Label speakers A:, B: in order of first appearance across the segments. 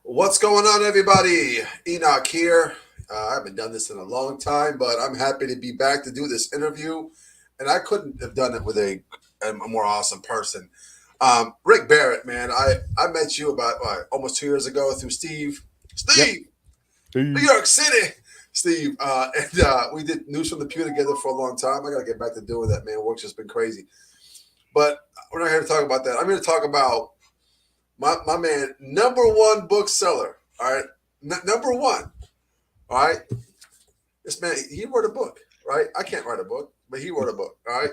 A: What's going on, everybody? Enoch here. I haven't done this in a long time, but I'm happy to be back to do this interview. And I couldn't have done it with a more awesome person. Rick Barrett, man. I met you about almost 2 years ago through Steve.
B: Yep.
A: Steve, New York City. Steve. And we did News from the Pew together for a long time. I got to get back to doing that, man. Work's just been crazy. But we're not here to talk about that. I'm here to talk about my man, number one bookseller. All right, number one. All right, this man he wrote a book. Right, I can't write a book, but he wrote a book. All right,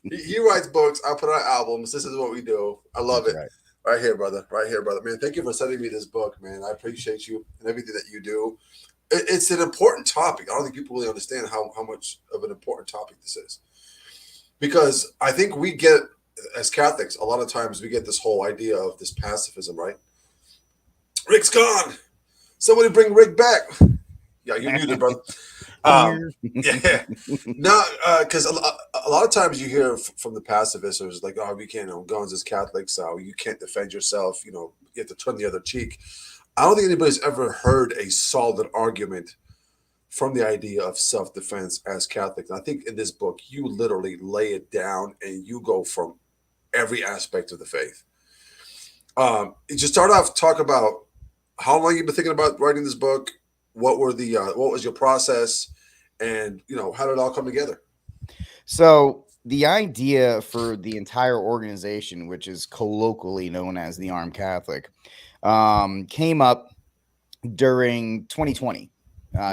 A: he writes books. I put out albums. This is what we do. I love
B: That's
A: it.
B: right.
A: Right here, brother. Right here, brother. Man, thank you for sending me this book, man. I appreciate you and everything that you do. It's an important topic. I don't think people really understand how much of an important topic this is because I think we get as Catholics a lot of times we get this whole idea of this pacifism, right? Rick's gone. Somebody bring Rick back. Yeah, you're muted, brother. Yeah, no, because a lot of times you hear from the pacifists, it's like, oh, we can't own guns as Catholics, so you can't defend yourself. You have to turn the other cheek. I don't think anybody's ever heard a solid argument from the idea of self-defense as Catholics. And I think in this book, you literally lay it down and you go from every aspect of the faith. Just start off, talk about how long you've been thinking about writing this book. What was your process, and how did it all come together?
B: So the idea for the entire organization, which is colloquially known as the Armed Catholic, came up during 2020,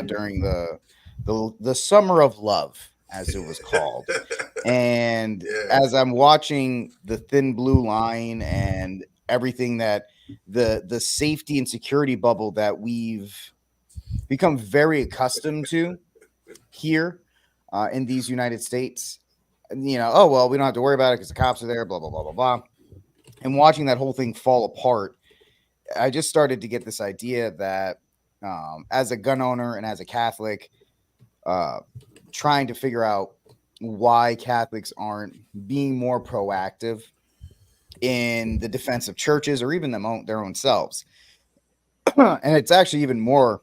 B: during the Summer of Love, as it was called. And
A: Yeah,
B: as I'm watching the thin blue line and everything that the safety and security bubble that we've become very accustomed to here in these United States, oh, well, we don't have to worry about it because the cops are there, blah, blah, blah, blah, blah. And watching that whole thing fall apart, I just started to get this idea that as a gun owner and as a Catholic, trying to figure out why Catholics aren't being more proactive in the defense of churches or even their own selves. And it's actually even more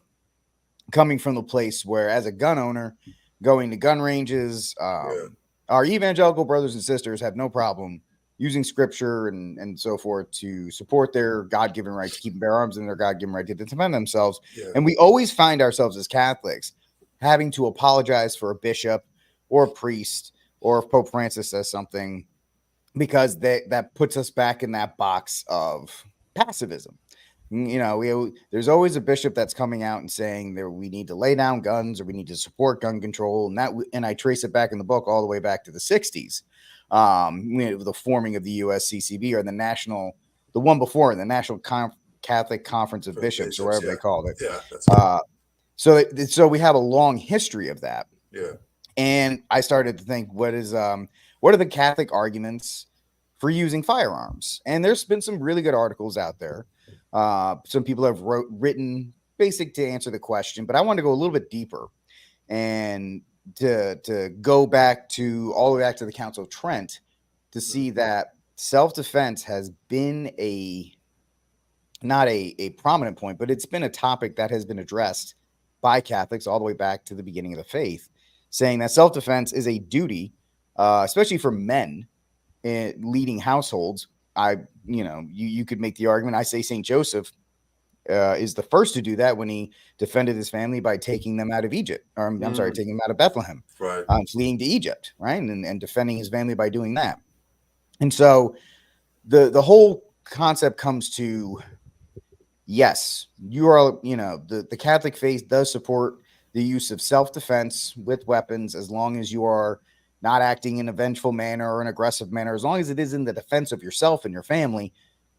B: coming from the place where, as a gun owner, going to gun ranges,
A: yeah,
B: our evangelical brothers and sisters have no problem using scripture and so forth to support their God-given right to keep and bear arms and their God-given right to defend themselves.
A: yeah.
B: And we always find ourselves as Catholics having to apologize for a bishop or a priest, or if Pope Francis says something, because that puts us back in that box of pacifism. There's always a bishop that's coming out and saying that we need to lay down guns or we need to support gun control, and I trace it back in the book all the way back to the 60s, the forming of the USCCB, or the one before, the National Catholic Conference of Bishops, or whatever
A: Yeah,
B: they called it.
A: yeah. That's it.
B: So we have a long history of that.
A: Yeah,
B: And I started to think, what are the Catholic arguments for using firearms? And there's been some really good articles out there. Some people have written basic to answer the question, but I want to go a little bit deeper and to go back to all the way back to the Council of Trent to see that self-defense has been not a prominent point, but it's been a topic that has been addressed by Catholics all the way back to the beginning of the faith, saying that self-defense is a duty, especially for men in leading households. You could make the argument. I say St. Joseph is the first to do that when he defended his family by taking them out of Egypt, or I'm sorry, taking them out of Bethlehem,
A: right.
B: fleeing to Egypt, right, and defending his family by doing that. And so the whole concept comes to, yes, you are, the Catholic faith does support the use of self-defense with weapons, as long as you are not acting in a vengeful manner or an aggressive manner. As long as it is in the defense of yourself and your family,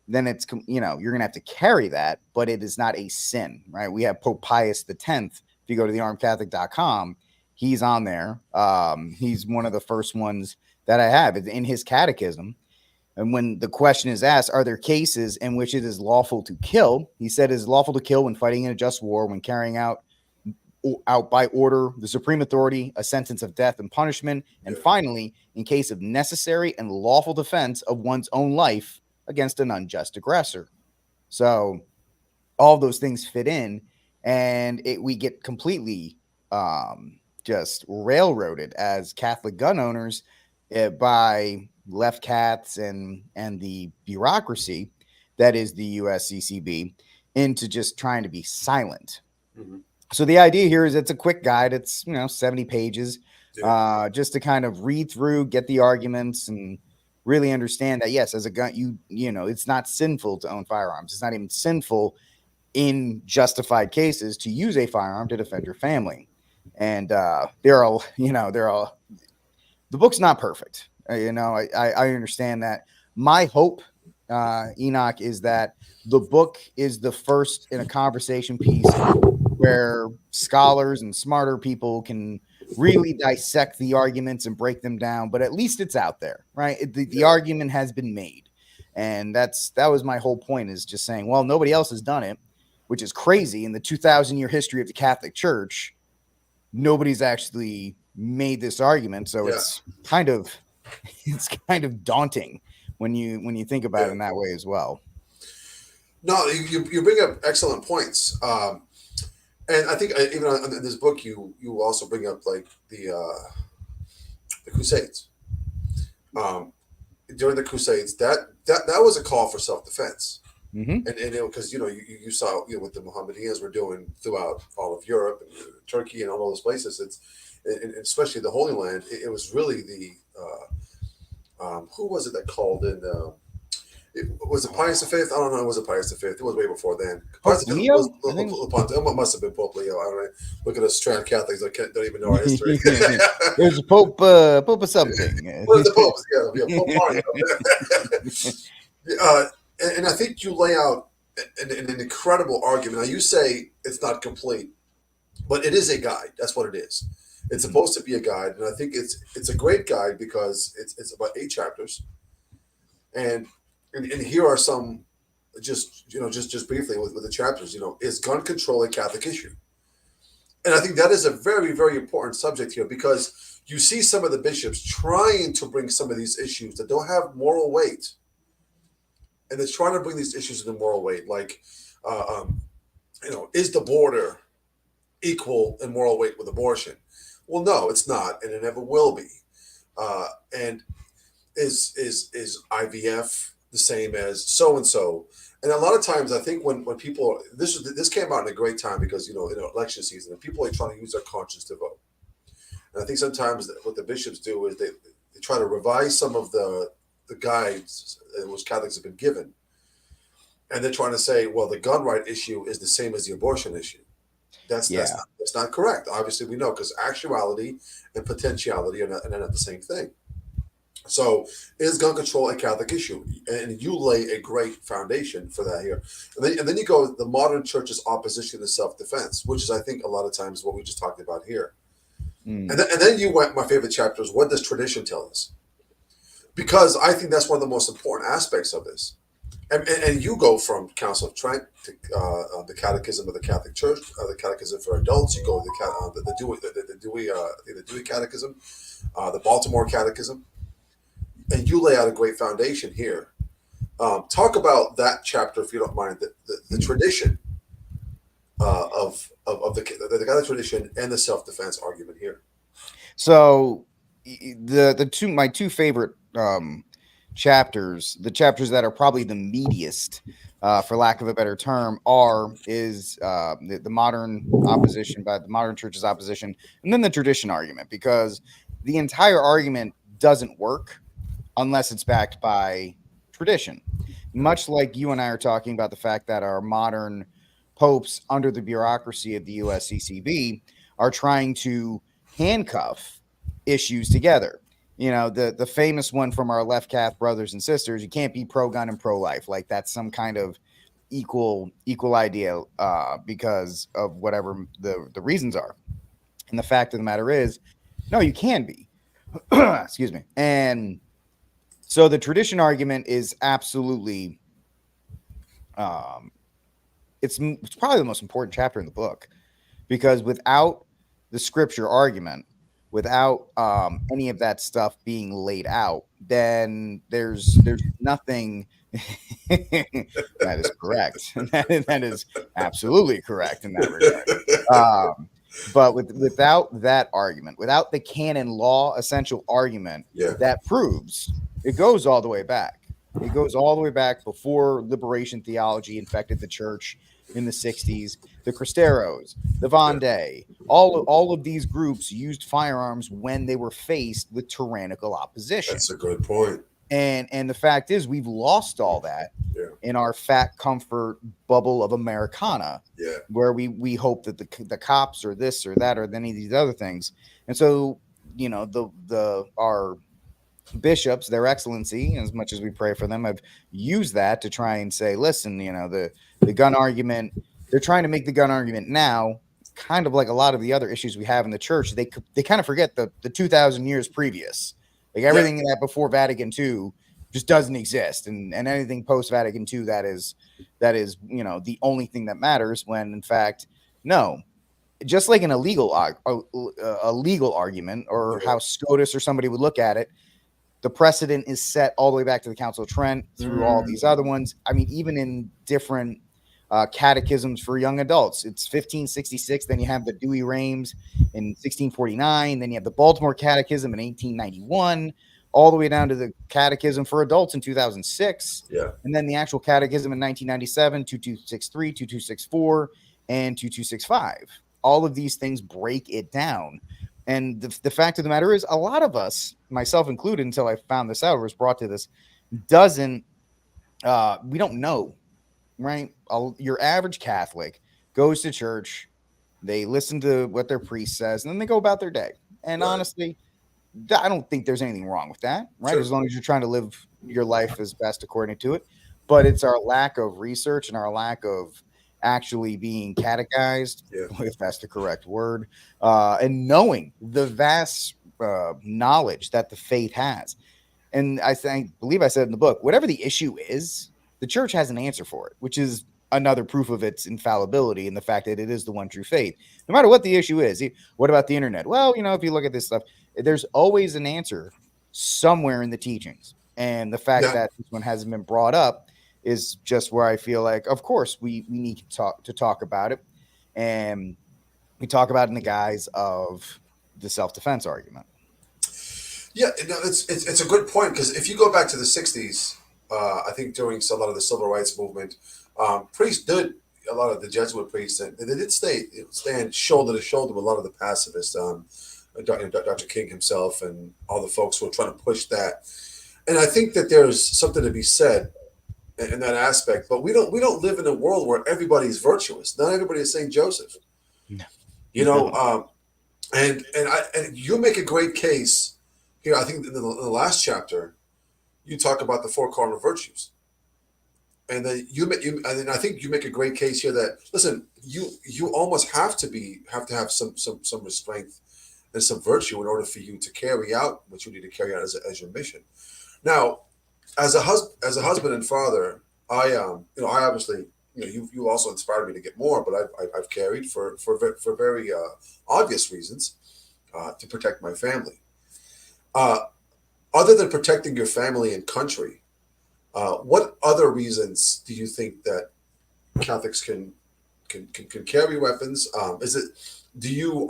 B: then it's, you're going to have to carry that, but it is not a sin, right? We have Pope Pius X. If you go to thearmedcatholic.com, he's on there. He's one of the first ones that I have in his catechism. And when the question is asked, are there cases in which it is lawful to kill? He said it is lawful to kill when fighting in a just war, when carrying out by order, the supreme authority, a sentence of death and punishment, and finally, in case of necessary and lawful defense of one's own life against an unjust aggressor. So all those things fit in, and we get completely just railroaded as Catholic gun owners by left cats and the bureaucracy that is the USCCB into just trying to be silent.
A: Mm-hmm.
B: So the idea here is it's a quick guide. It's 70 pages,
A: Yeah.
B: just to kind of read through, get the arguments, and really understand that yes, as a gun, it's not sinful to own firearms. It's not even sinful in justified cases to use a firearm to defend your family. And there are the book's not perfect. I understand that. My hope, Enoch, is that the book is the first in a conversation piece where scholars and smarter people can really dissect the arguments and break them down. But at least it's out there, right? The argument has been made, and that was my whole point, is just saying, well, nobody else has done it, which is crazy. In the 2,000-year history of the Catholic Church, nobody's actually made this argument, so it's kind of daunting when you think about it in that way as well.
A: No, you bring up excellent points, and I think even in this book you also bring up like the Crusades. During the Crusades, that was a call for self defense.
B: Mm-hmm.
A: And because you saw what the Mohammedans were doing throughout all of Europe and Turkey and all those places. And especially the Holy Land. It was really the who was it that called in? Was it Pius V? I don't know. Was it Pius V? It was way before then.
B: Pope Leo?
A: It must have been Pope Leo. I don't know. Look at us strand Catholics that don't even know our history.
B: There's a Pope of something.
A: What are the popes? Yeah, Pope Mario. And I think you lay out an incredible argument. Now you say it's not complete, but it is a guide. That's what it is. It's supposed to be a guide, and I think it's a great guide because it's about 8 chapters, and here are some just briefly with the chapters. Is gun control a Catholic issue? And I think that is a very, very important subject here because you see some of the bishops trying to bring some of these issues that don't have moral weight. And they're trying to bring these issues into moral weight, like, is the border equal in moral weight with abortion? Well, no, it's not, and it never will be. And is IVF the same as so and so? And a lot of times, I think when people this came out in a great time because in election season, and people are trying to use their conscience to vote. And I think sometimes what the bishops do is they try to revise some of the guides which Catholics have been given, and they're trying to say, well, the gun right issue is the same as the abortion issue. That's not correct. Obviously, we know because actuality and potentiality are not the same thing. So, is gun control a Catholic issue? And you lay a great foundation for that here. And then you go the modern church's opposition to self-defense, which is, I think, a lot of times what we just talked about here. And then you went, my favorite chapter is, what does tradition tell us? Because I think that's one of the most important aspects of this. And you go from Council of Trent to the Catechism of the Catholic Church, the Catechism for Adults. You go to the Dewey Catechism, the Baltimore Catechism, and you lay out a great foundation here. Talk about that chapter, if you don't mind, the tradition of the Catholic tradition and the self-defense argument here.
B: So my two favorite chapters, the chapters that are probably the meatiest, for lack of a better term, is the modern opposition by the modern church's opposition, and then the tradition argument, because the entire argument doesn't work unless it's backed by tradition. Much like you and I are talking about the fact that our modern popes under the bureaucracy of the USCCB are trying to handcuff issues together. The famous one from our left Catholic brothers and sisters, you can't be pro-gun and pro-life. Like that's some kind of equal idea because of whatever the reasons are. And the fact of the matter is, no, you can be. Excuse me. And so the tradition argument is absolutely, it's probably the most important chapter in the book, because without the scripture argument, without any of that stuff being laid out, then there's nothing That is correct. That is absolutely correct in that regard. But without that argument, without the canon law essential argument
A: Yeah,
B: that proves, it goes all the way back. It goes all the way back before liberation theology infected the church in the 60s. The Cristeros, the
A: yeah,
B: Vendée, all of these groups used firearms when they were faced with tyrannical opposition.
A: that's a good point.
B: And the fact is, we've lost all that
A: Yeah,
B: in our fat comfort bubble of Americana,
A: yeah,
B: where we hope that the cops or this or that or any of these other things. And so, the our bishops, their excellency, as much as we pray for them, have used that to try and say, listen, the gun argument, they're trying to make the gun argument now kind of like a lot of the other issues we have in the church. They kind of forget the 2,000 years previous, like
A: yeah.
B: everything that before Vatican II just doesn't exist, and anything post Vatican II that is the only thing that matters, when in fact no. Just like an illegal a legal argument, or
A: Yeah.
B: how SCOTUS or somebody would look at it, the precedent is set all the way back to the Council of Trent through all these other ones. I mean, even in different catechisms for young adults, it's 1566. Then you have the Dewey Reims in 1649. Then you have the Baltimore Catechism in 1891, all the way down to the Catechism for adults in 2006.
A: Yeah.
B: And then the actual Catechism in 1997, 2263, 2264, and 2265. All of these things break it down. And the fact of the matter is, a lot of us, myself included, until I found this out or was brought to this, we don't know, right? Your average Catholic goes to church, they listen to what their priest says, and then they go about their day. And
A: Right.
B: honestly, I don't think there's anything wrong with that, right?
A: Sure.
B: As long as you're trying to live your life as best according to it. But it's our lack of research and our lack of actually being catechized,
A: Yeah.
B: if that's the correct word, and knowing the vast knowledge that the faith has. And I believe I said in the book, whatever the issue is, the church has an answer for it, which is another proof of its infallibility and the fact that it is the one true faith. No matter what the issue is. What about the internet? Well, if you look at this stuff, there's always an answer somewhere in the teachings. And the fact
A: Yeah.
B: that this one hasn't been brought up is just where I feel like, of course, we need to talk about it. And we talk about it in the guise of the self-defense argument.
A: Yeah, no, it's a good point, because if you go back to the '60s, I think during a lot of the civil rights movement, priests did, a lot of the Jesuit priests, and they did stand shoulder to shoulder with a lot of the pacifists, Dr. King himself, and all the folks who are trying to push that. And I think that there's something to be said in that aspect. But we don't live in a world where everybody's virtuous. Not everybody is Saint Joseph.
B: No.
A: You know, and you make a great case here. I think in the last chapter, you talk about the four cardinal virtues, and then and then I think you make a great case here that, listen, you almost have to have some restraint and some virtue in order for you to carry out what you need to carry out as your mission. Now, as a husband and father, I obviously, you also inspired me to get more, but I've carried for very obvious reasons, to protect my family. Other than protecting your family and country, what other reasons do you think that Catholics can carry weapons? Are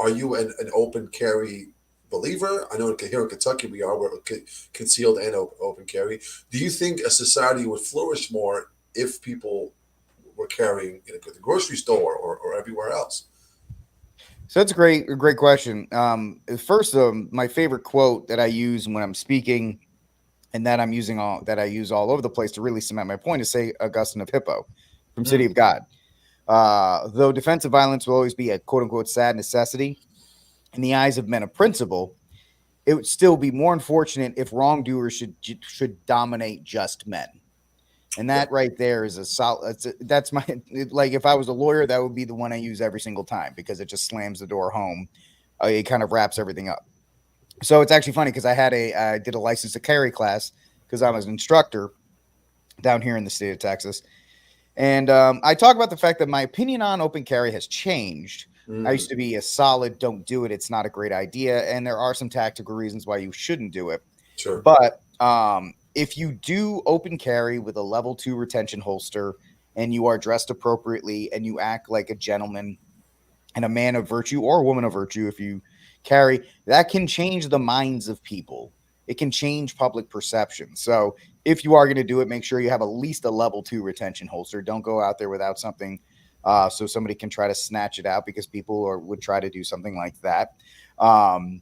A: you an open carry believer? I know here in Kentucky we're concealed and open carry. Do you think a society would flourish more if people were carrying at the grocery store or everywhere else?
B: So that's a great question. First, my favorite quote that I use when I'm speaking, and that I use all over the place to really cement my point, is St. Augustine of Hippo from City of God. Though defensive violence will always be a quote unquote sad necessity in the eyes of men of principle, it would still be more unfortunate if wrongdoers should dominate just men. And that right there is a solid. That's my, like, if I was a lawyer, that would be the one I use every single time, because it just slams the door home. It kind of wraps everything up. So it's actually funny, because I did a license to carry class because I was an instructor down here in the state of Texas. And I talk about the fact that my opinion on open carry has changed. I used to be a solid, don't do it, it's not a great idea. And there are some tactical reasons why you shouldn't do it.
A: Sure.
B: But if you do open carry with a level 2 retention holster and you are dressed appropriately and you act like a gentleman and a man of virtue or a woman of virtue, if you carry, that can change the minds of people. It can change public perception. So if you are going to do it, make sure you have at least a level 2 retention holster. Don't go out there without something, so somebody can try to snatch it out, because people would try to do something like that. Um,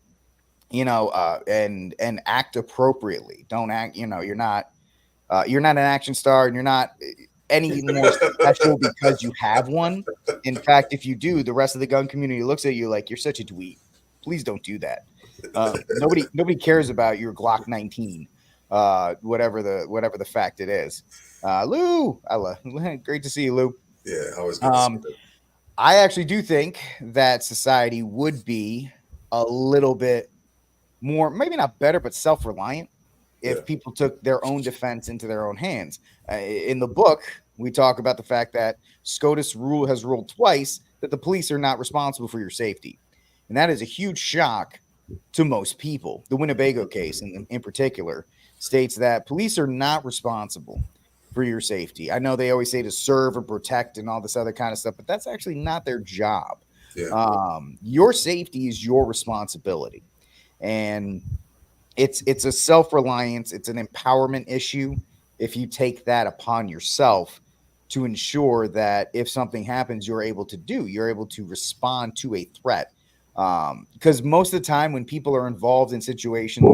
B: and act appropriately. Don't act, you're not an action star, and you're not any more special because you have one. In fact, if you do, the rest of the gun community looks at you like you're such a dweeb. Please don't do that. Nobody cares about your Glock 19, whatever the fact it is. Lou, great to see you, Lou.
A: Yeah, always good to see you.
B: I actually do think that society would be a little bit more, maybe not better, but self-reliant
A: Yeah,
B: if people took their own defense into their own hands. In the book, we talk about the fact that SCOTUS has ruled twice that the police are not responsible for your safety. And that is a huge shock to most people. The Winnebago case, in particular, states that police are not responsible for your safety. I know they always say to serve and protect and all this other kind of stuff, but that's actually not their job.
A: yeah,
B: Your safety is your responsibility. And it's a self-reliance, it's an empowerment issue if you take that upon yourself to ensure that if something happens, you're able to respond to a threat. Because most of the time when people are involved in situations,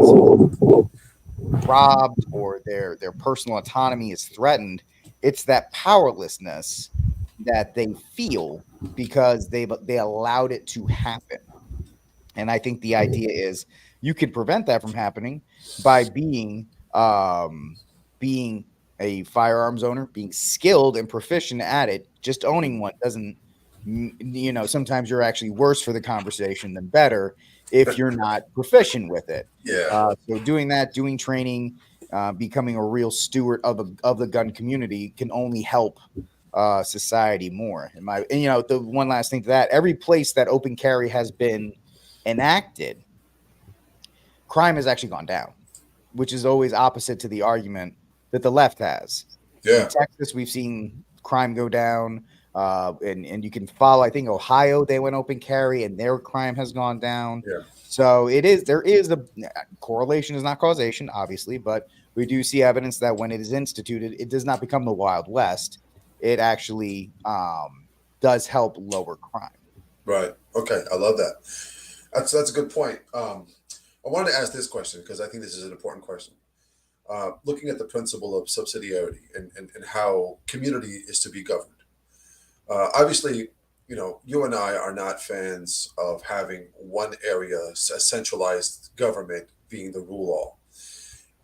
B: robbed, or their personal autonomy is threatened, it's that powerlessness that they feel because they allowed it to happen. And I think the idea is you can prevent that from happening by being a firearms owner, being skilled and proficient at it. Just owning one doesn't, sometimes you're actually worse for the conversation than better if you're not proficient with it.
A: yeah.
B: So doing training, becoming a real steward of the gun community can only help society more. The one last thing to that, every place that open carry has been enacted, crime has actually gone down, which is always opposite to the argument that the left has. In
A: Yeah,
B: Texas, we've seen crime go down, and you can follow. I think Ohio, they went open carry, and their crime has gone down.
A: yeah.
B: So there is a correlation, is not causation, obviously, but we do see evidence that when it is instituted, it does not become the Wild West. It actually does help lower crime.
A: Right. Okay. I love that. That's a good point. I wanted to ask this question because I think this is an important question. Looking at the principle of subsidiarity and how community is to be governed. Obviously, you and I are not fans of having one area, a centralized government being the rule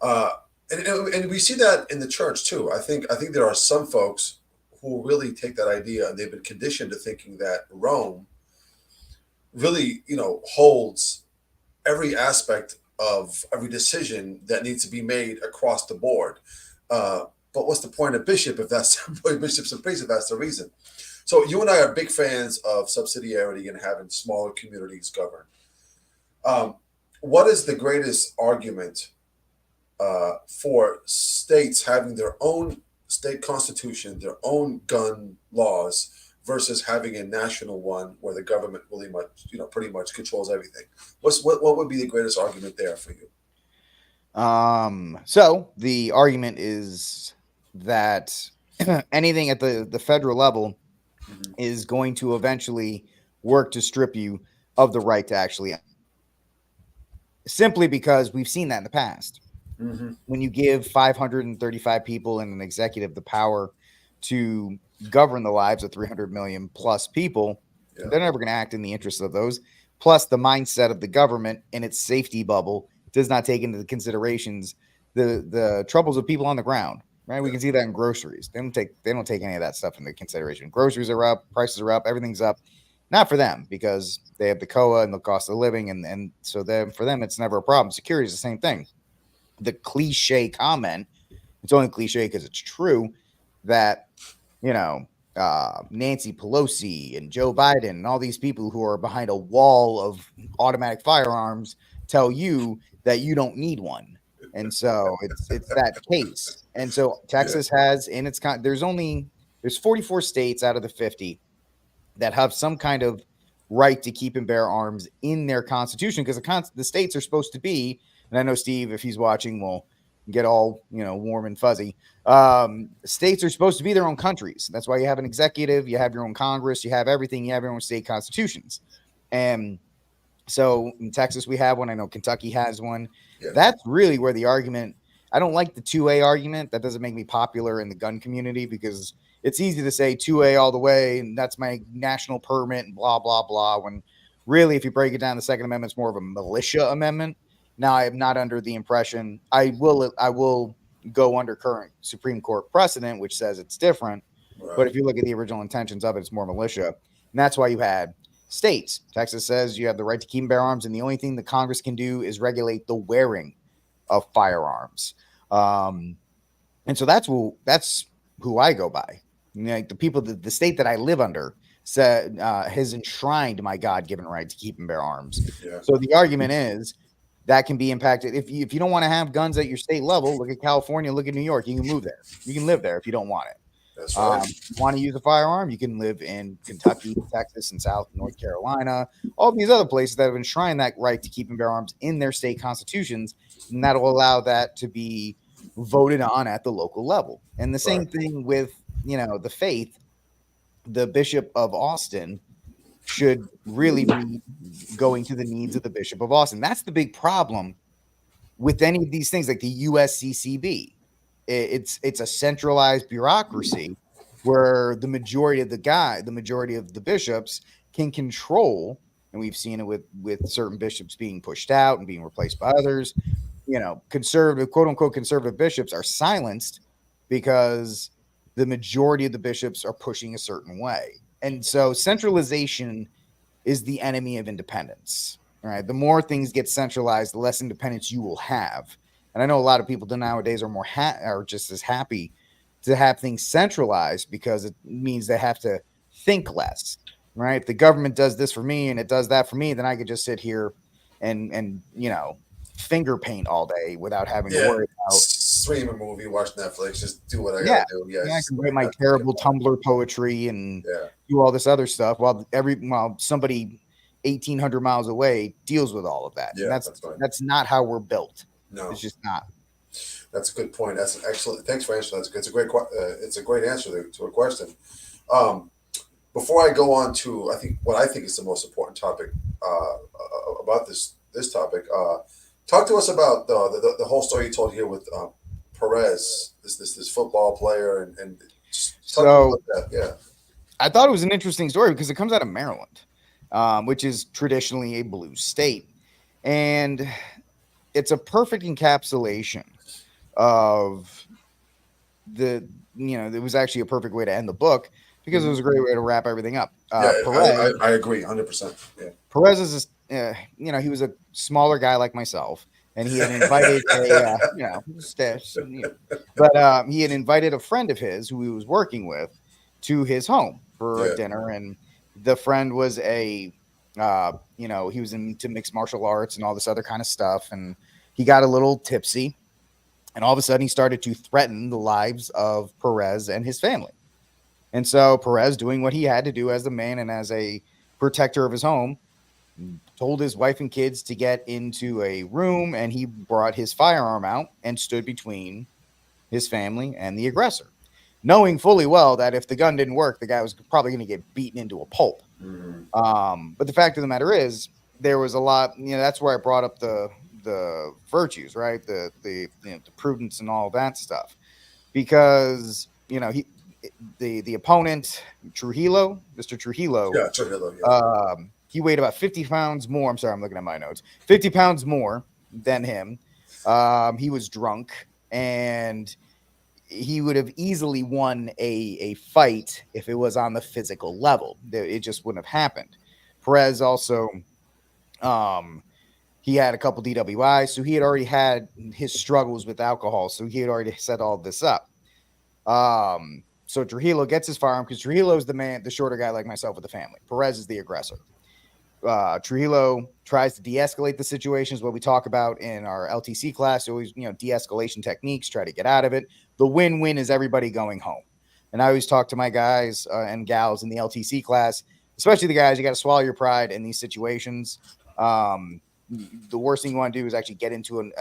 A: all. And we see that in the church too. I think there are some folks who really take that idea and they've been conditioned to thinking that Rome really, holds every aspect of every decision that needs to be made across the board. But what's the point of bishop if that's bishops and priests if that's the reason? So you and I are big fans of subsidiarity and having smaller communities govern. What is the greatest argument for states having their own state constitution, their own gun laws, versus having a national one where the government really much, pretty much controls everything? What would be the greatest argument there for you?
B: So the argument is that anything at the federal level
A: Hmm.
B: is going to eventually work to strip you of the right to actually, simply because we've seen that in the past.
A: Hmm.
B: When you give 535 people and an executive the power to govern the lives of 300 million plus people,
A: Yeah.
B: they're never going to act in the interest of those. Plus, the mindset of the government and its safety bubble does not take into the considerations the troubles of people on the ground. Right? We
A: Yeah.
B: can see that in groceries. They don't take any of that stuff into consideration. Groceries are up, prices are up, everything's up. Not for them, because they have the COA and the cost of living, and so for them it's never a problem. Security is the same thing. The cliche comment, it's only cliche because it's true, that Nancy Pelosi and Joe Biden and all these people who are behind a wall of automatic firearms tell you that you don't need one. And so it's that case. And so Texas has in its there's 44 states out of the 50 that have some kind of right to keep and bear arms in their constitution, because the states are supposed to be, and I know Steve, if he's watching, will get all warm and fuzzy. States are supposed to be their own countries. That's why you have an executive, you have your own Congress, you have everything, you have your own state constitutions. And so in Texas we have one. I know Kentucky has one.
A: Yeah.
B: That's really where the argument. I don't like the 2A argument. That doesn't make me popular in the gun community, because it's easy to say 2A all the way, and that's my national permit and blah, blah, blah. When really, if you break it down, the Second Amendment is more of a militia amendment. Now, I am not under the impression I will go under current Supreme Court precedent, which says it's different.
A: Right.
B: But if you look at the original intentions of it, it's more militia. And that's why you had states. Texas says you have the right to keep and bear arms, and the only thing the Congress can do is regulate the wearing of firearms. And so that's who I go by. Like the people, the state that I live under said has enshrined my God-given right to keep and bear arms.
A: Yeah.
B: So the argument is that can be impacted. If you don't want to have guns at your state level, look at California, look at New York. You can move there. You can live there if you don't want it.
A: That's right.
B: You want to use a firearm, you can live in Kentucky, Texas, and South North Carolina, all these other places that have enshrined that right to keep and bear arms in their state constitutions, and that'll allow that to be voted on at the local level. And the same thing with the faith. The Bishop of Austin should really be going to the needs of the Bishop of Austin. That's the big problem with any of these things, like the USCCB. It's a centralized bureaucracy where the majority of the bishops can control, and we've seen it with certain bishops being pushed out and being replaced by others. Conservative, quote unquote, conservative bishops are silenced because the majority of the bishops are pushing a certain way. And so centralization is the enemy of independence. Right? The more things get centralized, the less independence you will have. And I know a lot of people nowadays are are just as happy to have things centralized, because it means they have to think less, right? If the government does this for me and it does that for me, then I could just sit here and finger paint all day without having to worry about
A: stream a movie, watch Netflix, just do what I gotta do.
B: Yeah, I can write my terrible Tumblr poetry and do all this other stuff while somebody 1,800 miles away deals with all of that.
A: Yeah,
B: that's not how we're built.
A: No,
B: it's just not.
A: That's a good point. That's an excellent. Thanks for answering that. It's a great answer to a question. Before I go on to what I think is the most important topic about this topic, talk to us about the whole story you told here with Perez, this football player, and
B: so
A: about that. Yeah,
B: I thought it was an interesting story because it comes out of Maryland, which is traditionally a blue state, and it's a perfect encapsulation of it was actually a perfect way to end the book, because it was a great way to wrap everything up.
A: Perez, I agree 100%. Yeah.
B: Perez is he was a smaller guy like myself, and he had invited he had invited a friend of his who he was working with to his home for a dinner, and the friend was he was into mixed martial arts and all this other kind of stuff, and he got a little tipsy, and all of a sudden he started to threaten the lives of Perez and his family. And so Perez, doing what he had to do as a man and as a protector of his home, told his wife and kids to get into a room, and he brought his firearm out and stood between his family and the aggressor, knowing fully well that if the gun didn't work, the guy was probably going to get beaten into a pulp. Mm-hmm. But the fact of the matter is, there was a lot, that's where I brought up the virtues, right? The prudence and all that stuff, because the opponent, Mr. Trujillo.
A: Yeah, Trujillo. Yeah.
B: He weighed about 50 pounds more. I'm sorry, I'm looking at my notes. 50 pounds more than him. He was drunk, and he would have easily won a fight if it was on the physical level. It just wouldn't have happened. Perez also, he had a couple DWIs, so he had already had his struggles with alcohol, so he had already set all this up. So Trujillo gets his firearm, because Trujillo is the shorter guy like myself with the family. Perez is the aggressor. Trujillo tries to de-escalate the situations, what we talk about in our LTC class. Always, de-escalation techniques, try to get out of it. The win-win is everybody going home. And I always talk to my guys and gals in the LTC class, especially the guys. You got to swallow your pride in these situations. The worst thing you want to do is actually get into an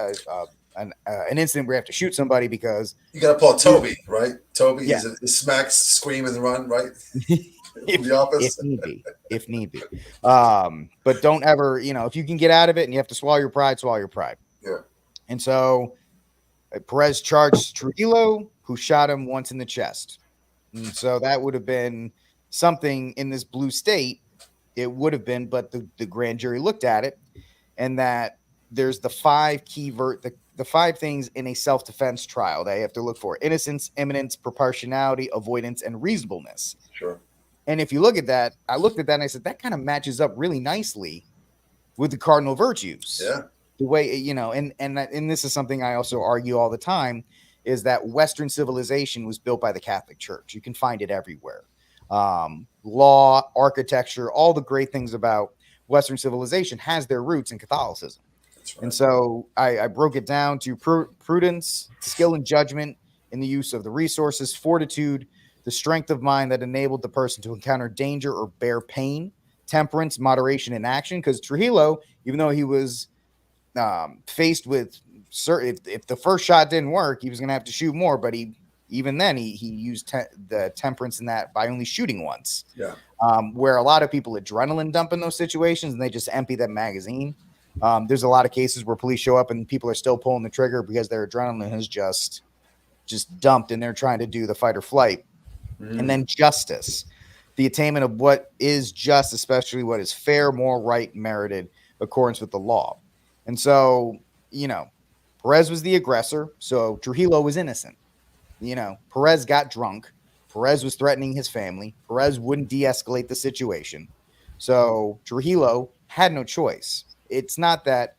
B: incident where you have to shoot somebody because
A: you got to pull Toby, right? Toby,
B: yeah.
A: he's smacks, scream, and run, right?
B: if,
A: the office.
B: if need be. But don't ever, if you can get out of it and you have to swallow your pride.
A: Yeah.
B: And so Perez charged Trujillo, who shot him once in the chest. And so that would have been something in this blue state. It would have been, but the grand jury looked at it, and that there's the five key the five things in a self-defense trial that you have to look for: innocence, imminence, proportionality, avoidance, and reasonableness.
A: Sure.
B: And if you look at that, I looked at that and I said, that kind of matches up really nicely with the cardinal virtues.
A: Yeah.
B: The way, and this is something I also argue all the time, is that Western civilization was built by the Catholic Church. You can find it everywhere. Law, architecture, all the great things about Western civilization has their roots in Catholicism. That's right. And so I broke it down to prudence, skill and judgment in the use of the resources, fortitude, the strength of mind that enabled the person to encounter danger or bear pain, temperance, moderation in action. Because Trujillo, even though he was faced with if the first shot didn't work, he was going to have to shoot more, but he used the temperance in that by only shooting once.
A: Yeah.
B: Where a lot of people adrenaline dump in those situations and they just empty that magazine. There's a lot of cases where police show up and people are still pulling the trigger because their adrenaline has just dumped and they're trying to do the fight or flight. And then justice, the attainment of what is just, especially what is fair, moral, right, merited, accordance with the law. And so, Perez was the aggressor, so Trujillo was innocent. Perez got drunk. Perez was threatening his family. Perez wouldn't de-escalate the situation. So Trujillo had no choice. It's not that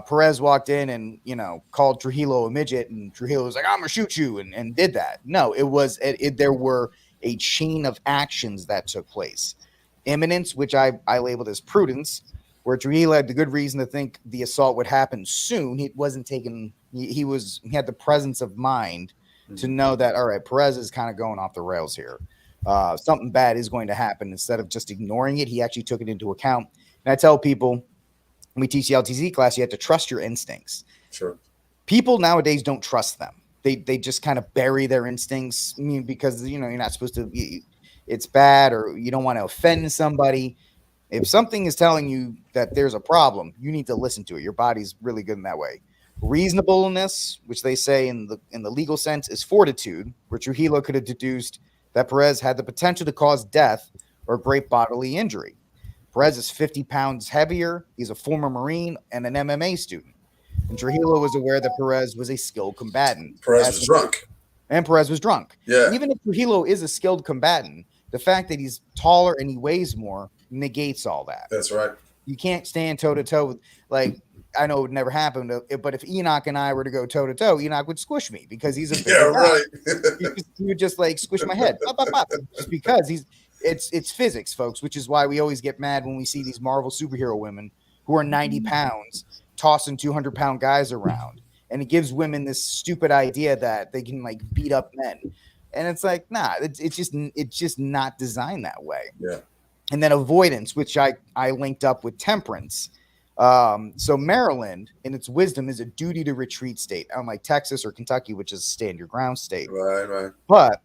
B: Perez walked in and, called Trujillo a midget and Trujillo was like, I'm going to shoot you and did that. No, it was, there were a chain of actions that took place. Imminence, which I labeled as prudence, where Trujillo had the good reason to think the assault would happen soon. He wasn't taking, he had the presence of mind to know that, all right, Perez is kind of going off the rails here. Something bad is going to happen. Instead of just ignoring it, he actually took it into account. And I tell people, when we teach the LTZ class, you have to trust your instincts.
A: Sure.
B: People nowadays don't trust them. They just kind of bury their instincts because, you're not supposed to, it's bad or you don't want to offend somebody. If something is telling you that there's a problem, you need to listen to it. Your body's really good in that way. Reasonableness, which they say in the legal sense, is fortitude, where Trujillo could have deduced that Perez had the potential to cause death or great bodily injury. Perez is 50 pounds heavier. He's a former Marine and an MMA student. And Trujillo was aware that Perez was a skilled combatant.
A: Perez was drunk.
B: And Perez was drunk.
A: Yeah.
B: Even if Trujillo is a skilled combatant, the fact that he's taller and he weighs more negates all that.
A: That's right.
B: You can't stand toe-to-toe with, I know it would never happen, but if Enoch and I were to go toe-to-toe, Enoch would squish me because he's a big guy. Right. He would just squish my head. Bop, bop, bop. Just because it's physics, folks, which is why we always get mad when we see these Marvel superhero women who are 90 pounds tossing 200-pound guys around. And it gives women this stupid idea that they can beat up men. And it's nah, it's just not designed that way.
A: Yeah.
B: And then avoidance, which I linked up with temperance. So Maryland, in its wisdom, is a duty to retreat state, unlike Texas or Kentucky, which is a stand your ground state.
A: Right.
B: But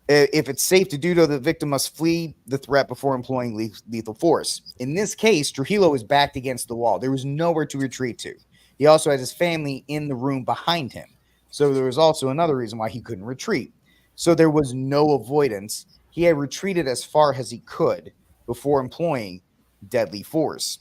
B: if it's safe to do so, the victim must flee the threat before employing lethal force. In this case, Trujillo was backed against the wall. There was nowhere to retreat to. He also had his family in the room behind him. So there was also another reason why he couldn't retreat. So there was no avoidance. He had retreated as far as he could before employing deadly force.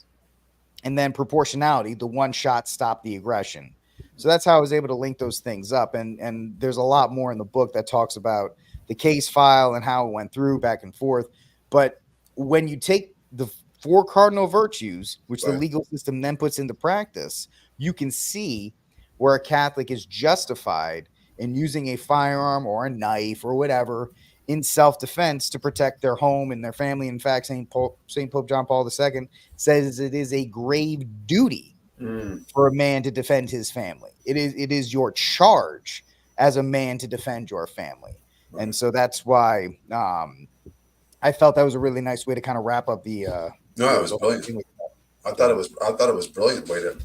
B: And then proportionality, the one shot stopped the aggression. So that's how I was able to link those things up. And there's a lot more in the book that talks about the case file and how it went through back and forth. But when you take the 4 cardinal virtues, which the legal system then puts into practice, you can see where a Catholic is justified in using a firearm or a knife or whatever in self-defense to protect their home and their family. In fact, St. Pope John Paul II says it is a grave duty for a man to defend his family. It is your charge as a man to defend your family. Right. And so that's why I felt that was a really nice way to kind of wrap up the
A: no, it was brilliant. I thought it was brilliant way to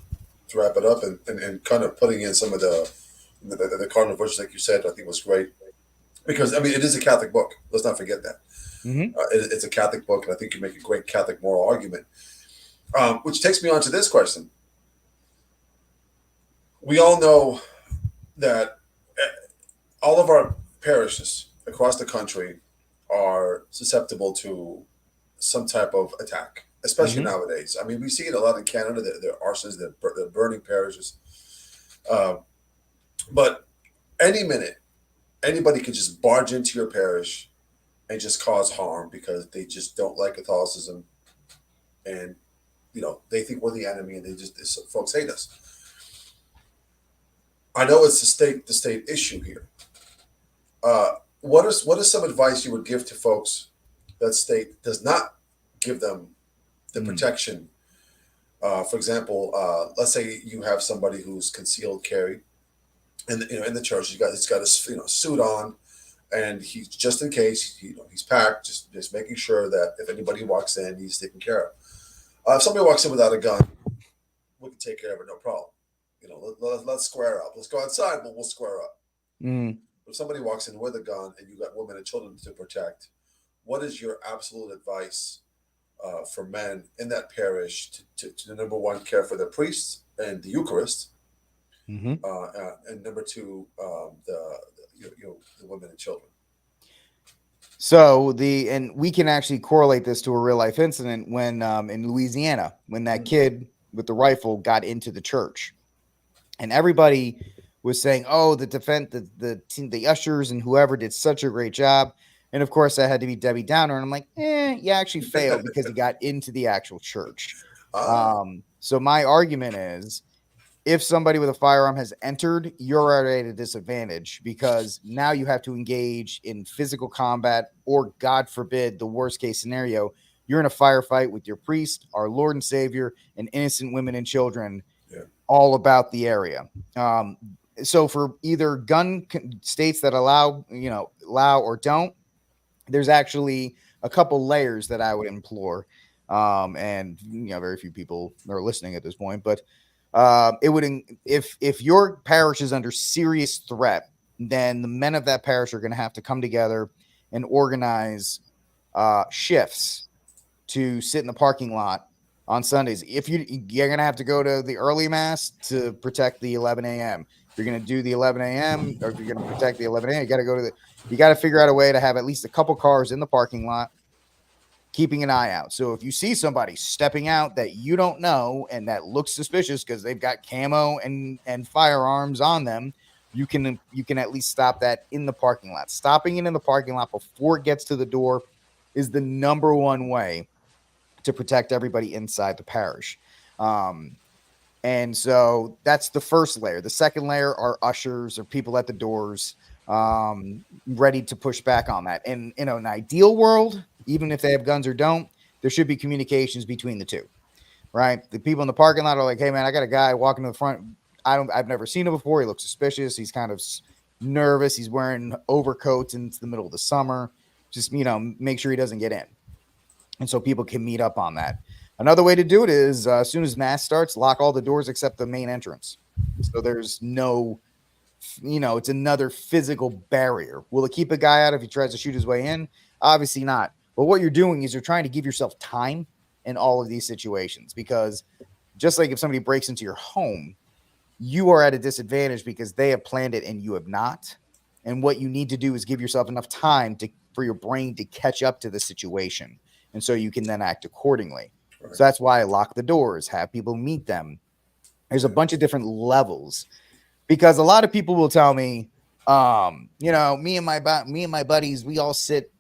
A: wrap it up and kind of putting in some of the cardinal verses, like you said, I think was great. Because, I mean, it is a Catholic book. Let's not forget that. Mm-hmm. It's a Catholic book, and I think you make a great Catholic moral argument. Which takes me on to this question. We all know that all of our parishes across the country are susceptible to some type of attack, especially nowadays. I mean, we see it a lot in Canada. There are arsons, they're burning parishes. But any minute, anybody could just barge into your parish and just cause harm because they just don't like Catholicism, and they think we're the enemy, and folks hate us. I know it's the state issue here. What is some advice you would give to folks that state does not give them the protection? For example, let's say you have somebody who's concealed carry. In the church, he's got his suit on, and he's just in case he's packed, just making sure that if anybody walks in, he's taken care of. If somebody walks in without a gun, we can take care of it, no problem. Let's square up. Let's go outside, but we'll square up. But if somebody walks in with a gun and you've got women and children to protect, what is your absolute advice for men in that parish to number one, care for the priests and the Eucharist? And number two, the women and children.
B: So and we can actually correlate this to a real life incident when in Louisiana, when that kid with the rifle got into the church, and everybody was saying, "Oh, the ushers and whoever did such a great job." And of course, that had to be Debbie Downer, and I'm like, you actually failed because he got into the actual church. So my argument is, if somebody with a firearm has entered, you're already at a disadvantage because now you have to engage in physical combat, or God forbid, the worst case scenario, you're in a firefight with your priest, our Lord and Savior, and innocent women and children all about the area. So for either gun states that allow or don't, there's actually a couple layers that I would implore. And very few people are listening at this point, but it would, if your parish is under serious threat, then the men of that parish are going to have to come together and organize shifts to sit in the parking lot on Sundays. If you're going to have to go to the early mass to protect the 11 a.m. If you're going to do the 11 a.m. or if you're going to protect the 11 a.m., you got to figure out a way to have at least a couple cars in the parking lot, keeping an eye out. So if you see somebody stepping out that you don't know and that looks suspicious because they've got camo and firearms on them, you can at least stop that in the parking lot. Stopping it in the parking lot before it gets to the door is the number one way to protect everybody inside the parish. And so that's the first layer. The second layer are ushers or people at the doors, ready to push back on that. And in an ideal world, even if they have guns or don't, there should be communications between the two, right? The people in the parking lot are like, "Hey man, I got a guy walking to the front. I've never seen him before. He looks suspicious. He's kind of nervous. He's wearing overcoats and it's the middle of the summer. Just, make sure he doesn't get in." And so people can meet up on that. Another way to do it is as soon as mass starts, lock all the doors except the main entrance. So there's no, it's another physical barrier. Will it keep a guy out if he tries to shoot his way in? Obviously not. But what you're doing is you're trying to give yourself time in all of these situations, because just like if somebody breaks into your home, you are at a disadvantage because they have planned it and you have not. And what you need to do is give yourself enough time for your brain to catch up to the situation. And so you can then act accordingly. Right. So that's why I lock the doors, have people meet them. There's a bunch of different levels, because a lot of people will tell me, me and my buddies, we all sit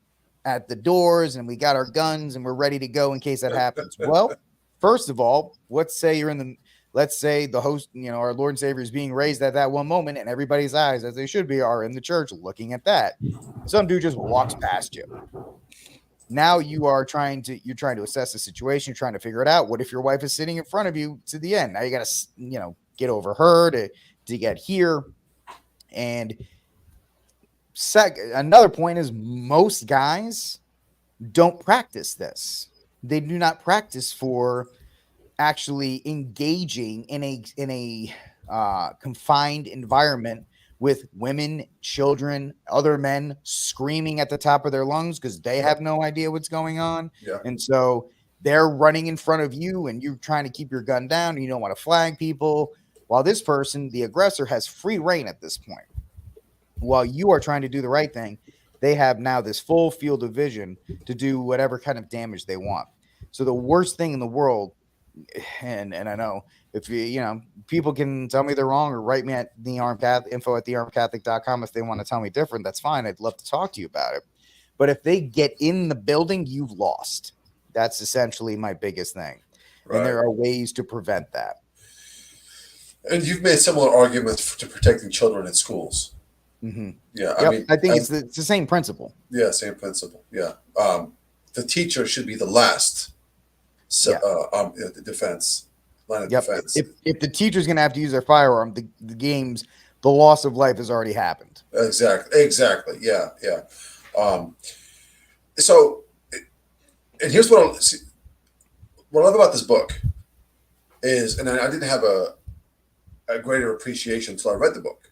B: at the doors and we got our guns and we're ready to go in case that happens. Well, first of all, let's say you're in let's say the host, our Lord and Savior is being raised at that one moment, and everybody's eyes, as they should be, are in the church looking at that. Some dude just walks past you. Now you're trying to assess the situation, you're trying to figure it out. What if your wife is sitting in front of you to the end? Now you got to, get over her to get here. And another point is most guys don't practice this. They do not practice for actually engaging in a confined environment with women, children, other men screaming at the top of their lungs because they have no idea what's going on.
A: Yeah.
B: And so they're running in front of you and you're trying to keep your gun down. And you don't want to flag people, while this person, the aggressor, has free reign at this point. While you are trying to do the right thing, they have now this full field of vision to do whatever kind of damage they want. So the worst thing in the world, and I know if people can tell me they're wrong or write me at info@thearmedcatholic.com if they want to tell me different, that's fine. I'd love to talk to you about it. But if they get in the building, you've lost. That's essentially my biggest thing. Right. And there are ways to prevent that.
A: And you've made similar arguments to protecting children in schools.
B: Mm-hmm.
A: Yeah,
B: yep. I think it's the same principle.
A: Yeah, same principle. Yeah, the teacher should be the last the defense line of defense.
B: If the teacher's going to have to use their firearm, the loss of life has already happened.
A: Exactly. Yeah. So, and here's what I love about this book is, and I didn't have a greater appreciation until I read the book.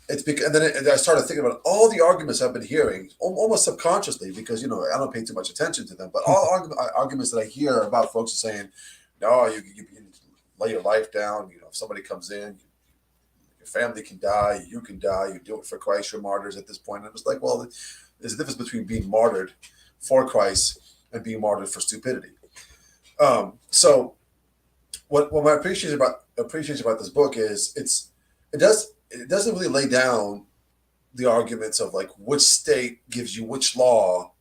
A: It's because, and then I started thinking about all the arguments I've been hearing, almost subconsciously, because I don't pay too much attention to them. But all arguments that I hear about folks are saying, "No, you lay your life down. If somebody comes in, your family can die, you can die. You do it for Christ. You're martyrs at this point." And I'm just like, well, there's a difference between being martyred for Christ and being martyred for stupidity. So, what my appreciation about this book is it doesn't really lay down the arguments of like which state gives you which law.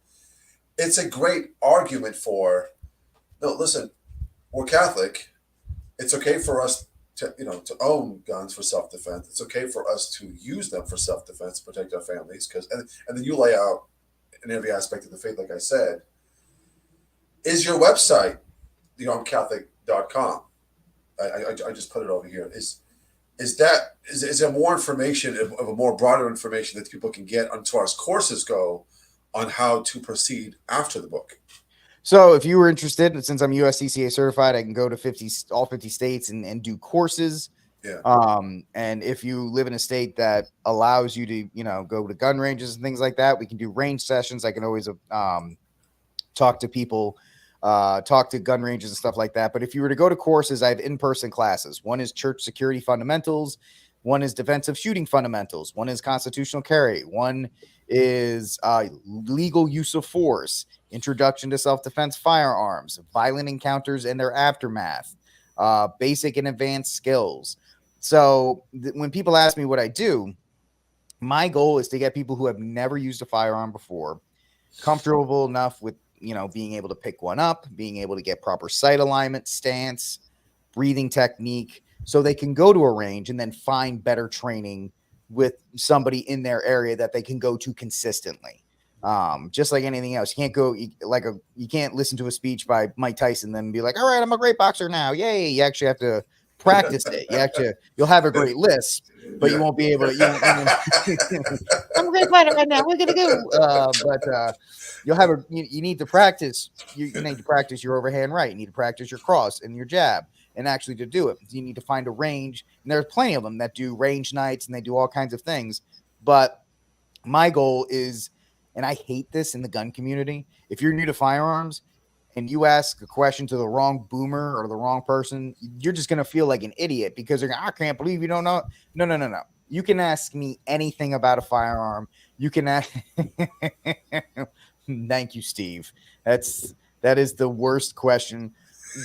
A: It's a great argument for, no, listen, we're Catholic. It's okay for us to own guns for self-defense. It's okay for us to use them for self-defense to protect our families. And then you lay out in every aspect of the faith, like I said. Is your website thearmedcatholic.com? I just put it over here. Is there more information of a more broader information that people can get as far as courses go on how to proceed after the book?
B: So if you were interested, since I'm USCCA certified, I can go to all 50 states and do courses.
A: Yeah.
B: And if you live in a state that allows you to, go to gun ranges and things like that, we can do range sessions. I can always talk to people, talk to gun ranges and stuff like that. But if you were to go to courses, I have in-person classes. One is church security fundamentals. One is defensive shooting fundamentals. One is constitutional carry. One is legal use of force, introduction to self-defense firearms, violent encounters and their aftermath, basic and advanced skills. So when people ask me what I do, my goal is to get people who have never used a firearm before comfortable enough with being able to pick one up, being able to get proper sight alignment, stance, breathing technique, so they can go to a range and then find better training with somebody in their area that they can go to consistently. Just like anything else, you can't listen to a speech by Mike Tyson and then be like, all right, I'm a great boxer now. Yay. You actually have to practice it. You'll have a great list, but you won't be able to, I'm a great fighter right now. We're going to go. But you'll have you need to practice. You need to practice your overhand right. You need to practice your cross and your jab. And actually to do it, you need to find a range. And there's plenty of them that do range nights and they do all kinds of things. But my goal is, and I hate this in the gun community, if you're new to firearms and you ask a question to the wrong boomer or the wrong person, you're just going to feel like an idiot because they're going, I can't believe you don't know. No. You can ask me anything about a firearm. You can ask. Thank you, Steve. That is the worst question.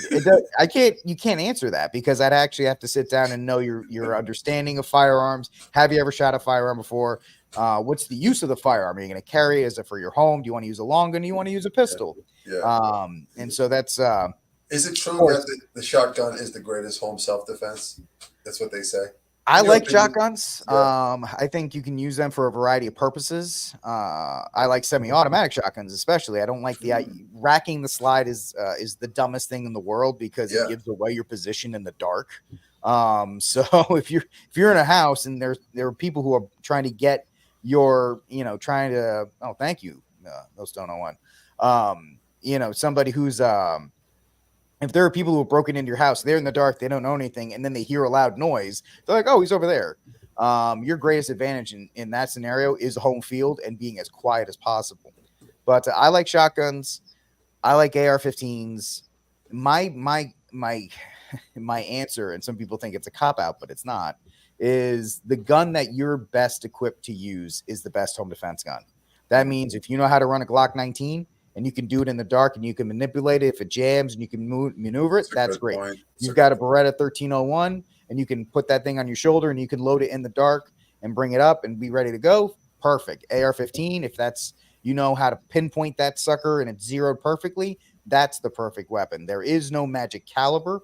B: You can't answer that because I'd actually have to sit down and know your understanding of firearms. Have you ever shot a firearm before? What's the use of the firearm? Are you going to carry? Is it for your home? Do you want to use a long gun? Do you want to use a pistol?
A: Yeah.
B: And so that's.
A: Is it true
B: course.
A: that the shotgun is the greatest home self-defense? That's what they say.
B: I
A: In your
B: like
A: opinion?
B: shotguns.
A: Yeah.
B: I think you can use them for a variety of purposes. I like semi-automatic shotguns, especially. I don't like the racking the slide is the dumbest thing in the world because it
A: Yeah.
B: gives away your position in the dark. So if you're in a house and there are people who are trying to get your, trying to, oh, thank you, no stone on one. Somebody who's if there are people who have broken into your house, they're in the dark, they don't know anything, and then they hear a loud noise, they're like, oh, he's over there. Your greatest advantage in that scenario is home field and being as quiet as possible. But I like shotguns. I like AR-15s. My my answer, and some people think it's a cop out, but it's not, is the gun that you're best equipped to use is the best home defense gun. That means if you know how to run a Glock 19 and you can do it in the dark and you can manipulate it if it jams and you can maneuver it,
A: That's a
B: that's
A: good
B: great.
A: point.
B: You've got a Beretta 1301 and you can put that thing on your shoulder and you can load it in the dark and bring it up and be ready to go. Perfect. AR-15, if that's, how to pinpoint that sucker and it's zeroed perfectly, that's the perfect weapon. There is no magic caliber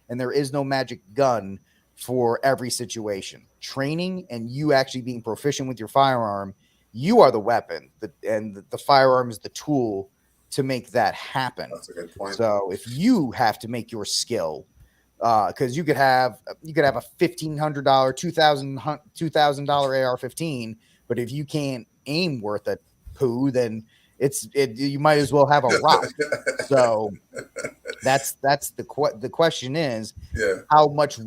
B: and there is no magic gun for every situation. Training and you actually being proficient with your firearm, you are the weapon, and the firearm is the tool to make that happen.
A: That's a good point.
B: So if you have to make your skill, because you could have a $1,500, $2,000 AR-15, but if you can't aim worth a poo, then you might as well have a rock. So that's the question is
A: Yeah.
B: how much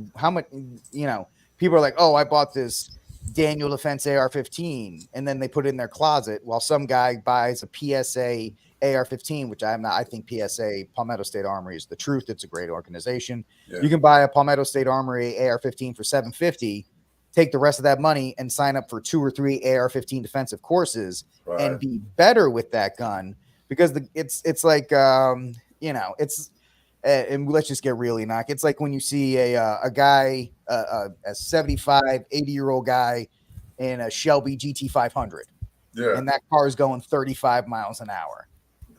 B: people are like, oh, I bought this Daniel Defense AR-15 and then they put it in their closet while some guy buys a PSA AR-15, which I think PSA, Palmetto State Armory, is the truth. It's a great organization.
A: Yeah.
B: You can buy a Palmetto State Armory AR-15 for $750, take the rest of that money and sign up for 2 or 3 AR-15 defensive courses and be better with that gun, because it's like it's and let's just get really knock. It's like when you see a guy, a 75, 80-year-old guy in a Shelby GT500,
A: Yeah.
B: and that car is going 35 miles an hour.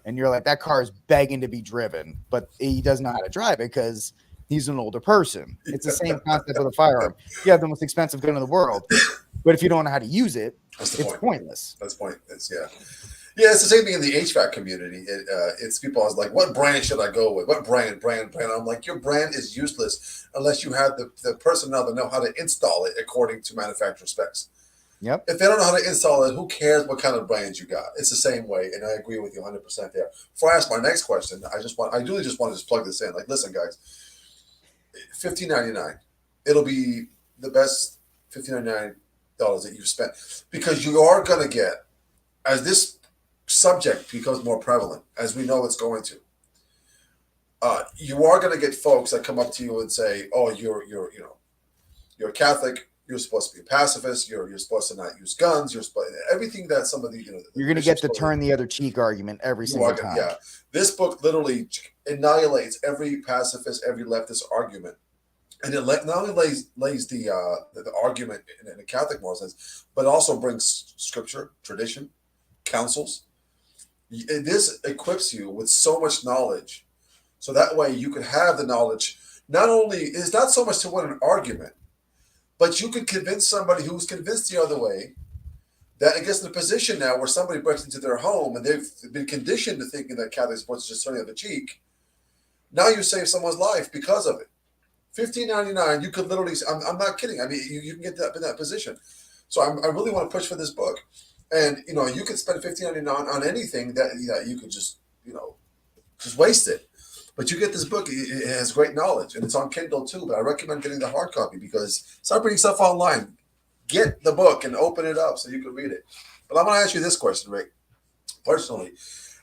B: And you're like, that car is begging to be driven, but he doesn't know how to drive it because he's an older person. It's the same concept with a firearm. You have the most expensive gun in the world, but if you don't know how to use it, it's pointless.
A: That's pointless. Yeah. Yeah, it's the same thing in the HVAC community. It's people always like, what brand should I go with? What brand? I'm like, your brand is useless unless you have the personnel that know how to install it according to manufacturer specs.
B: Yep.
A: If they don't know how to install it, who cares what kind of brand you got? It's the same way, and I agree with you 100% there. Before I ask my next question, I really just want to just plug this in. Like, listen, guys, $15.99. It'll be the best $15.99 that you've spent, because you are going to get, as this subject becomes more prevalent, as we know it's going to, you are going to get folks that come up to you and say, "Oh, you're a Catholic. You're supposed to be a pacifist. You're supposed to not use guns. You're supposed everything that somebody
B: you're going to get the turn the other cheek argument every single time."
A: Yeah, this book literally annihilates every pacifist, every leftist argument, and it not only lays the argument in a Catholic moral sense, but also brings scripture, tradition, counsels. This equips you with so much knowledge, so that way you could have the knowledge. Not only it's not so much to win an argument, but you could convince somebody who's convinced the other way that it gets in a position now where somebody breaks into their home and they've been conditioned to thinking that Catholic sports just turn the other cheek. Now you save someone's life because of it. $15.99, you could literally. I'm not kidding. I mean, you can get in that position. So I really want to push for this book. And you could spend $15.99 on anything that you could just waste it. But you get this book; it has great knowledge, and it's on Kindle too. But I recommend getting the hard copy, because start reading stuff online. Get the book and open it up so you can read it. But I'm going to ask you this question, Rick. Personally,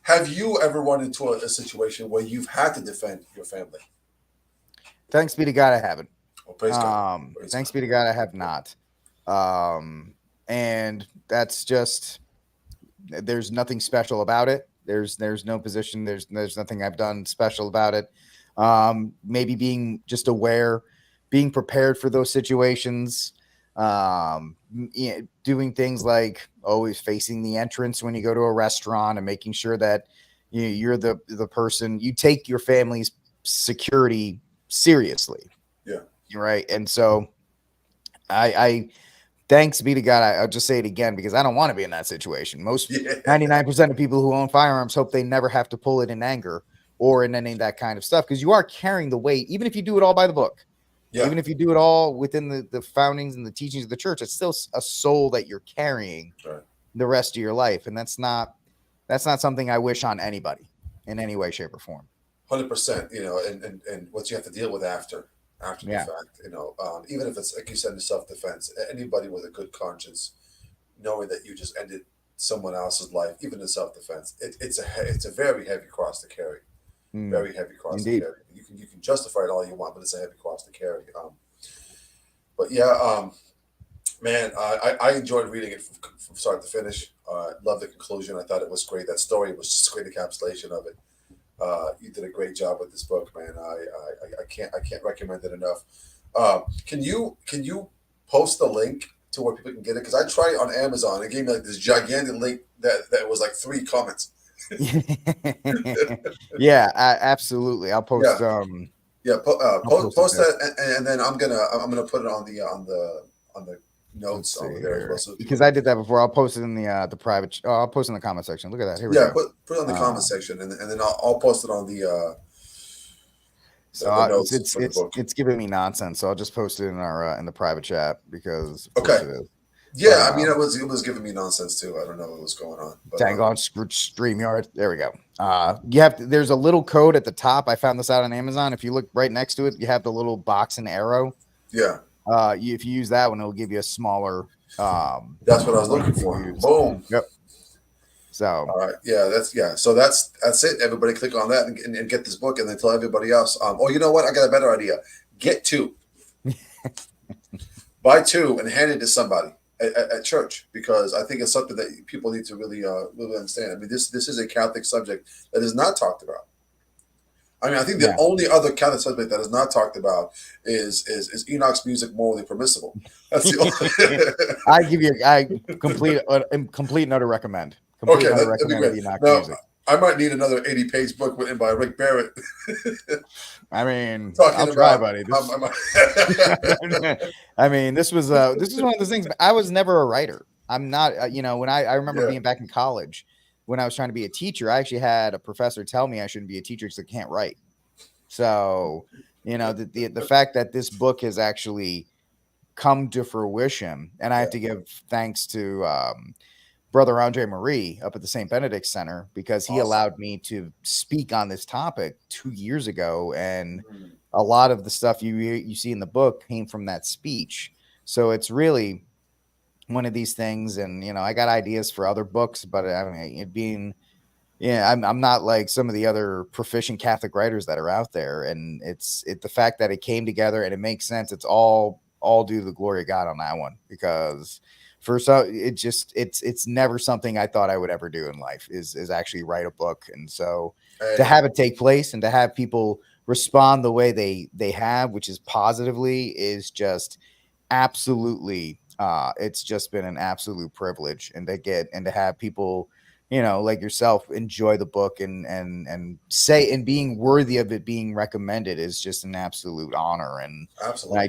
A: have you ever run into a situation where you've had to defend your family?
B: Thanks be to God, I haven't.
A: Well, praise God.
B: Thanks be to God, I have not. And that's just, there's nothing special about it. There's no position. There's nothing I've done special about it. Maybe being just aware, being prepared for those situations, doing things like always facing the entrance when you go to a restaurant and making sure that you're the person, you take your family's security seriously.
A: Yeah.
B: Right. And so I thanks be to God, I'll just say it again because I don't want to be in that situation. Most 99% of people who own firearms hope they never have to pull it in anger or in any of that kind of stuff, because you are carrying the weight, even if you do it all by the book.
A: Yeah.
B: Even if you do it all within the foundings and the teachings of the church, it's still a soul that you're carrying the rest of your life. And that's not something I wish on anybody in any way, shape, or form.
A: 100%, you know, and what you have to deal with after the fact, you know, even if it's like you said, in self-defense, anybody with a good conscience, knowing that you just ended someone else's life, even in self-defense, it's a very heavy cross to carry. Very heavy cross to carry. You can justify it all you want, but it's a heavy cross to carry. But yeah, man, I enjoyed reading it from start to finish. Loved the conclusion. I thought it was great. That story was just a great encapsulation of it. You did a great job with this book, man. I can't recommend it enough. Can you post the link to where people can get it? Because I tried it on Amazon. It gave me like this gigantic link that was like 3 comments.
B: Yeah, absolutely. I'll post.
A: Post that, and then I'm gonna put it on the notes over there as well. So
B: because I did that before. I'll post it in the private. I'll post in the comment section. Look at that. Here we go.
A: Put it on the comment section, and then I'll post it on the.
B: So it's giving me nonsense. So I'll just post it in our in the private chat because
A: okay. Yeah, I mean it was giving me nonsense too. I don't know what was going on.
B: Dang on StreamYard. There we go. There's a little code at the top. I found this out on Amazon. If you look right next to it, you have the little box and arrow.
A: Yeah.
B: If you use that one, it'll give you a smaller.
A: That's what I was looking for. Boom.
B: Yep. So.
A: All right. Yeah. So that's it. Everybody click on that and get this book, and then tell everybody else. Oh, you know what? I got a better idea. Get 2. Buy 2 and hand it to somebody at church, because I think it's something that people need to really understand. I mean, this is a Catholic subject that is not talked about. I mean, I think the only other Catholic subject that is not talked about is Enoch's music morally permissible? That's the only.
B: I complete and utter recommend.
A: Okay, that'd be great. Now, I might need another 80-page book written by Rick Barrett.
B: I mean, I'll try, buddy. I mean, this was one of those things. I was never a writer. I'm not. When I remember being back in college, when I was trying to be a teacher, I actually had a professor tell me I shouldn't be a teacher because I can't write. So, the fact that this book has actually come to fruition, and I have to give thanks to Brother Andre Marie up at the St. Benedict Center, because he allowed me to speak on this topic 2 years ago. And a lot of the stuff you see in the book came from that speech. So it's really one of these things. And, I got ideas for other books, but I mean, I'm not like some of the other proficient Catholic writers that are out there. And it's the fact that it came together and it makes sense. It's all due to the glory of God on that one, because it's never something I thought I would ever do in life is actually write a book. And so to have it take place and to have people respond the way they have, which is positively, is just absolutely it's just been an absolute privilege. And to have people, like yourself, enjoy the book and say, and being worthy of it being recommended is just an absolute honor. And
A: absolutely,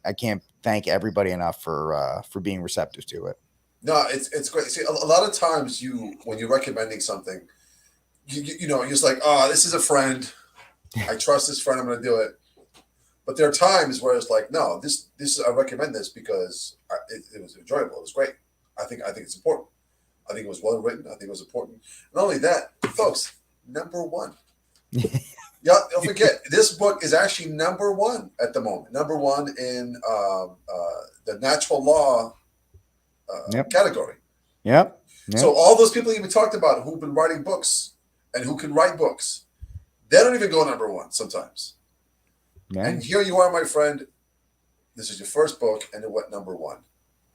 B: I can't thank everybody enough for being receptive to it.
A: No, it's great. See, a lot of times when you're recommending something, you're just like, oh, this is a friend. I trust this friend. I'm going to do it. But there are times where it's like, no, I recommend this because it was enjoyable. It was great. I think it's important. I think it was well written. I think it was important. Not only that, folks, number 1. Yeah, don't forget, this book is actually number 1 at the moment. Number 1 in the natural law category.
B: Yep.
A: So all those people we talked about who've been writing books and who can write books, they don't even go number 1 sometimes. Yeah. And here you are, my friend. This is your first book, and it went number 1.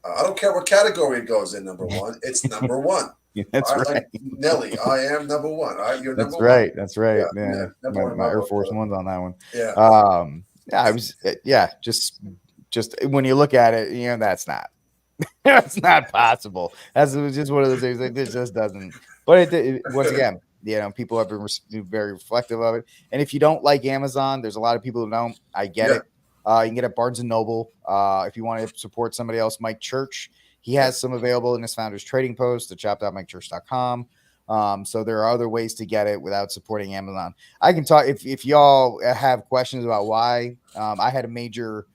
A: I don't care what category it goes in. Number 1, it's number 1.
B: That's right.
A: Like Nelly, I am number 1. All right, you're number 1.
B: Right. That's right. Yeah. My Air Force One's on that one. Yeah. I was. Yeah. Just when you look at it, that's not possible. That's just one of those things. Like, this just doesn't. But it once again, People have been very reflective of it. And if you don't like Amazon, there's a lot of people who don't. I get it. You can get it at Barnes and Noble. If you want to support somebody else, Mike Church, he has some available in his Founders Trading Post at shop.mikechurch.com. So there are other ways to get it without supporting Amazon. I can talk if y'all have questions about why. I had a major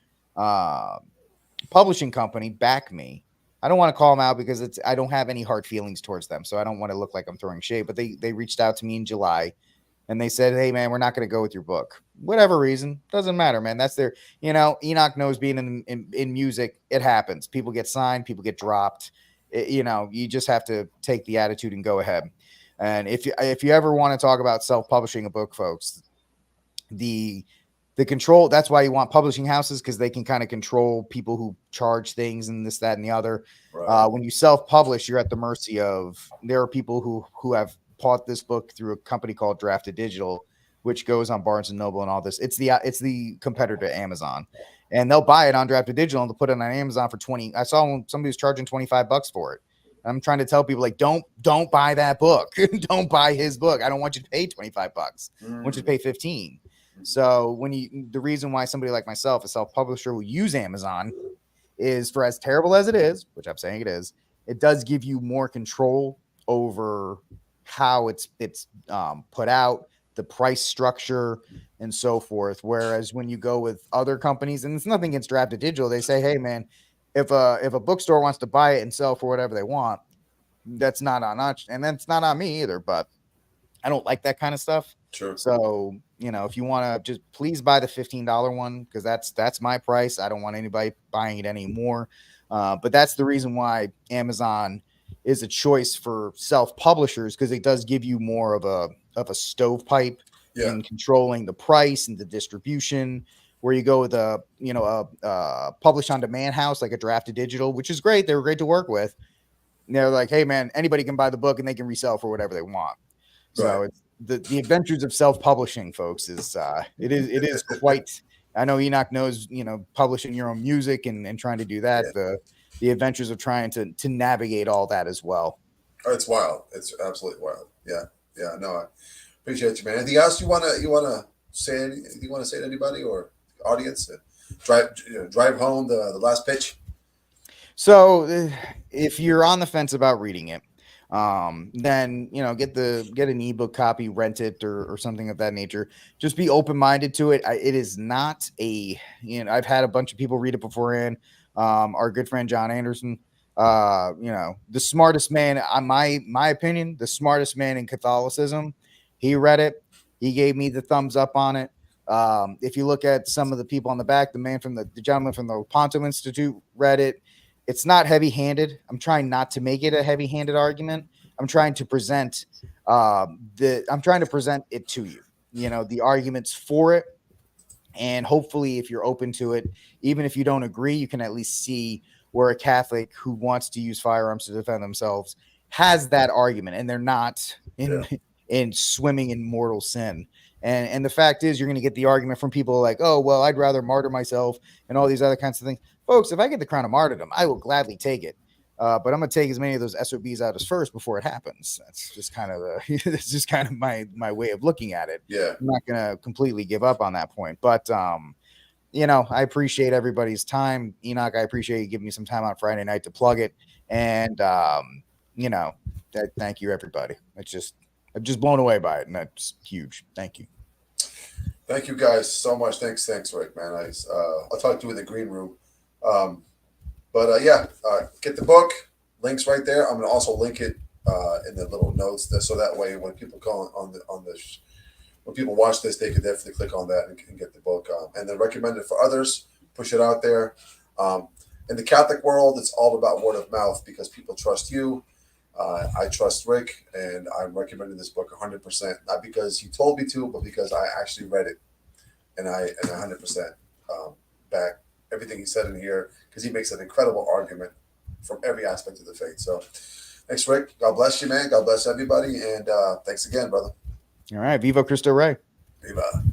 B: publishing company back me. I don't want to call them out because I don't have any hard feelings towards them, so I don't want to look like I'm throwing shade. But they reached out to me in July, and they said, "Hey, man, we're not going to go with your book. Whatever reason, doesn't matter, man. That's their, Enoch knows being in music, it happens. People get signed, people get dropped. You just have to take the attitude and go ahead. And if you ever want to talk about self-publishing a book, folks, the control, that's why you want publishing houses, because they can kind of control people who charge things and this, that, and the other. Right. When you self-publish, you're at the mercy of, there are people who have bought this book through a company called Drafted Digital, which goes on Barnes and Noble and all this. It's the competitor to Amazon, and they'll buy it on Drafted Digital and they'll put it on Amazon for 20. I saw somebody was charging $25 for it. I'm trying to tell people, like, don't buy that book. Don't buy his book. I don't want you to pay $25. I want you to pay 15. So the reason why somebody like myself, a self-publisher, will use Amazon is, for as terrible as it is, which I'm saying it is, it does give you more control over how it's put out, the price structure, and so forth. Whereas when you go with other companies, and it's nothing against Drafted Digital, they say, hey man, if a bookstore wants to buy it and sell for whatever they want, that's not on us, and that's not on me either. But I don't like that kind of stuff.
A: Sure.
B: So, if you want to, just please buy the $15 one, because that's my price. I don't want anybody buying it anymore. But that's the reason why Amazon is a choice for self-publishers, because it does give you more of a stovepipe in controlling the price and the distribution. Where you go with a publish on demand house like a Drafted Digital, which is great. They were great to work with. And they're like, hey man, anybody can buy the book and they can resell for whatever they want. So it's the adventures of self-publishing, folks, is it is quite. I know Enoch knows, publishing your own music and trying to do that. Yeah. The adventures of trying to navigate all that as well.
A: Oh, it's wild. It's absolutely wild. Yeah. No, I appreciate you, man. Anything else you wanna say? Anything you want to say to anybody or audience? Drive home the last pitch.
B: So, if you're on the fence about reading it, then get an ebook copy, rent it, or something of that nature. Just be open-minded to it. It is not I've had a bunch of people read it beforehand. Our good friend John Anderson, the smartest man, on my opinion, the smartest man in Catholicism. He read it. He gave me the thumbs up on it. If you look at some of the people on the back, the gentleman from the Ponto Institute read it. It's not heavy-handed. I'm trying not to make it a heavy-handed argument. I'm trying to present it to you. The arguments for it, and hopefully, if you're open to it, even if you don't agree, you can at least see where a Catholic who wants to use firearms to defend themselves has that argument, and they're not in swimming in mortal sin. And the fact is, you're going to get the argument from people like, oh, well, I'd rather martyr myself and all these other kinds of things. Folks, if I get the crown of martyrdom, I will gladly take it. But I'm going to take as many of those SOBs out as first before it happens. That's just kind of my way of looking at it.
A: Yeah.
B: I'm not going to completely give up on that point. But, I appreciate everybody's time. Enoch, I appreciate you giving me some time on Friday night to plug it. And, thank you, everybody. I'm just blown away by it, and that's huge. Thank you.
A: Thank you guys so much. Thanks, Rick, man. I'll talk to you in the green room. Get the book. Links right there. I'm going to also link it in the little notes, so that way when people call when people watch this, they can definitely click on that and get the book. And then recommend it for others. Push it out there. In the Catholic world, it's all about word of mouth because people trust you. I trust Rick, and I'm recommending this book 100%, not because he told me to, but because I actually read it, and I 100% back everything he said in here, because he makes an incredible argument from every aspect of the faith. So thanks, Rick. God bless you, man. God bless everybody, and thanks again, brother.
B: All right. Viva Cristo Rey.
A: Viva.